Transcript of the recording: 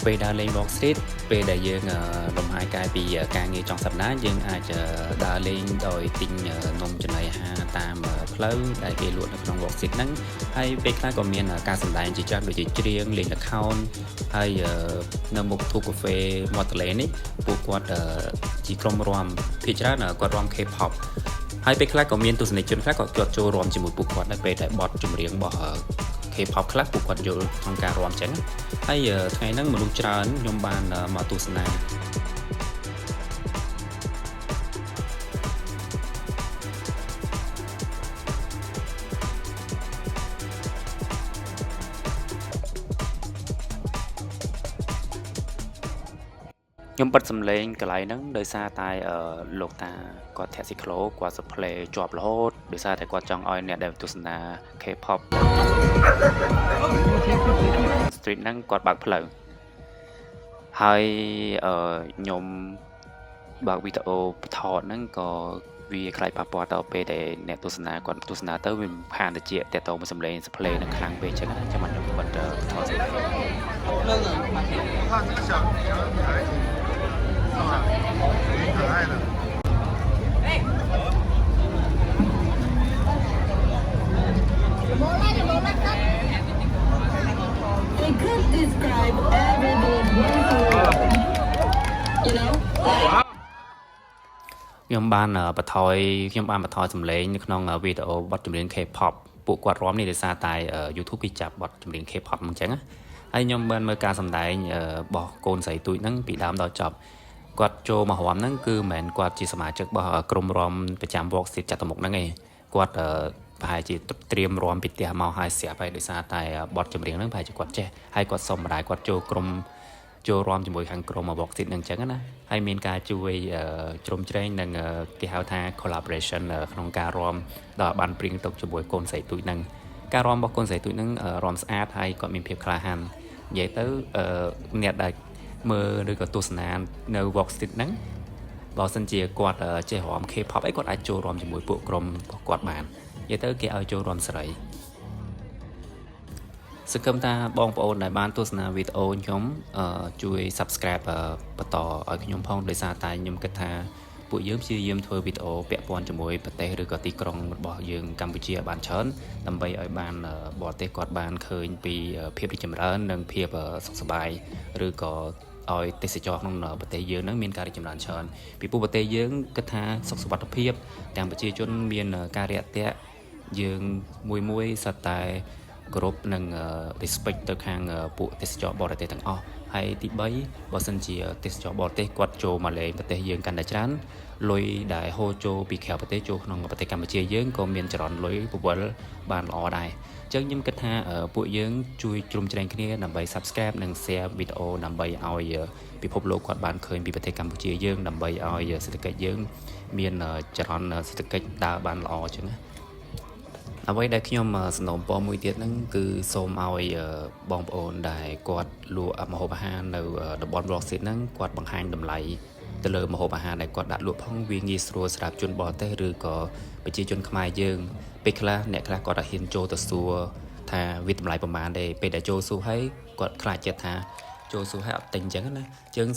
ពេលដើរលេង Walk Street ពេលដែលយើងលំហែកាយពីការងារចុងសប្តាហ៍យើងអាចដើរលេងដោយទិញនំចំណីអាហារតាមផ្លូវដែលគេលក់នៅក្នុង Walk Street ហ្នឹងហើយពេលខ្លះក៏មានការសម្ដែងជាច្រើនដូចជាច្រៀងលេងល្ខោនហើយនៅមុខទូកាហ្វេមាត់ទន្លេនេះពួកគាត់ជាក្រុមរាំភាគច្រើនគាត់រាំ K-pop ហើយពេលខ្លះក៏មានទស្សនិកជនខ្លះក៏គាត់ចូលរួមជាមួយពួកគាត់ដែរពេលដែលបទចម្រៀងរបស់ K-pop ខ្លះពួកគាត់យល់ក្នុងការរាំចឹងហើយថ្ងៃហ្នឹងមនុស្សច្រើនខ្ញុំបានមកទស្សនាខ្ញុំបិទសំឡេងកន្លែងហ្នឹងដោយសារតែលោកតាគាត់ធាក់ស៊ីក្លូគាត់សប្លេជាប់រហូតដោយសារតែគាត់ចង់ឲ្យអ្នកដែលទស្សនា K-pop street ហ្នឹងគាត់បើកផ្លូវហើយខ្ញុំបើកវីដេអូថតហ្នឹងក៏វាខ្លាចប៉ះពាល់ដល់ពេលដែលអ្នកទស្សនាគាត់ទស្សនាទៅវាហានតិចតទៅមួយសំឡេងសប្លេនឹងខ្លាំងពេកអញ្ចឹងណាចាំខ្ញុំបិទថតសំឡេង可爱的。They could describe everyday you know ខ្ញុំបានបន្ថយសំឡេងនៅក្នុងវីដេអូបទចម្រៀង K-pop ពួកគាត់រាំនេះដោយសារតែ YouTube គេចាប់បទចម្រៀង K-pop អញ្ចឹងណាហើយខ្ញុំបានមើលការសម្ដែងរបស់កូនស្រីទូចហ្នឹងពីដើមដល់ចប់គាត់ចូលមករាំហ្នឹងគឺមិនមែនគាត់ជាសមាជិករបស់ក្រុមរាំប្រចាំ Walk Street ចាត់ទៅមុខហ្នឹងឯងគាត់ប្រហែលជាត្រៀមរាំពីផ្ទះមកហើយស្រាប់ហើយដោយសារតែបទចម្រៀងហ្នឹងប្រហែលជាគាត់ចេះហើយគាត់សុំម្ដាយគាត់ចូលរាំជាមួយខាងក្រុម Walk Street ហ្នឹងអញ្ចឹងណាហើយមានការជួយជ្រោមជ្រែងនិងគេហៅថា collaboration ក្នុងការរាំដល់បានព្រៀងទុកជាមួយកូនស្រីទូចហ្នឹងការរាំរបស់កូនស្រីទូចហ្នឹងរាំស្អាតហើយគាត់មានភាពក្លាហាននិយាយទៅអ្នកដែលមើលឬក៏ទស្សនានៅ Walk Street ហ្នឹងបើសិនជាគាត់ចេះរាំ K-pop អីគាត់អាចចូលរាំជាមួយពួកក្រុមរបស់គាត់បាននិយាយទៅគេឲ្យចូលរាំសេរីសង្ឃឹមថាបងប្អូនដែលបានទស្សនាវីដេអូខ្ញុំជួយ Subscribe បន្តឲ្យខ្ញុំផងដោយសារតែខ្ញុំគិតថាពួកយើងព្យាយាមធ្វើវីដេអូពាក់ព័ន្ធជាមួយប្រទេសឬក៏ទីក្រុងរបស់យើងកម្ពុជាបានច្រើនដើម្បីឲ្យបានបរទេសគាត់បានឃើញពីភាពរីកចម្រើននិងភាពសុខសប្បាយឬក៏ឲ្យទេសចរក្នុងប្រទេសយើងនឹងមានការរីកចម្រើនច្រើនពីព្រោះប្រទេសយើងគិតថាសុខសុវត្ថិភាពទាំងប្រជាជនមានការរាក់ទាក់យើងមួយសិតតែគោរពនិង respect ទៅខាងពួកទេសចរបរទេសទាំងអស់ហើយទី3បើសិនជាទេសចរបរទេសគាត់ចូលមកលេងប្រទេសយើងកាន់តែច្រើនលុយដែលហូរចូលពីក្រៅប្រទេសចូលក្នុងប្រទេសកម្ពុជាយើងក៏មានចរន្តលុយពវល់បានល្អដែរអញ្ចឹងខ្ញុំគិតថាពួកយើងជួយជ្រោមជ្រែងគ្នាដើម្បី Subscribe និង Share វីដេអូដើម្បីឲ្យពិភពលោកគាត់បានឃើញពីប្រទេសកម្ពុជាយើងដើម្បីឲ្យសេដ្ឋកិច្ចយើងមានចរន្តសេដ្ឋកិច្ចដើរបានល្អអញ្ចឹងណាអ្វីដែលខ្ញុំសំណូមពរមួយទៀតហ្នឹងគឺសូមឲ្យបងប្អូនដែលគាត់លក់ម្ហូបអាហារនៅតំបន់ Walk Street ហ្នឹងគាត់បង្ហាញតម្លៃទៅលើម្ហូបអាហារដែលគាត់ដាក់លក់ផងវាងាយស្រួលសម្រាប់ជនបរទេសឬក៏ប្រជាជនខ្មែរយើងពេលខ្លះអ្នកខ្លះគាត់អាចហ៊ានចូលទៅសួរថាវាតម្លៃប្រហែលទេពេលដែលចូលសួរហើយគាត់ខ្លាចចិត្តថាចូលសួរហើយអត់ទិញអញ្ចឹងណាអញ្ចឹង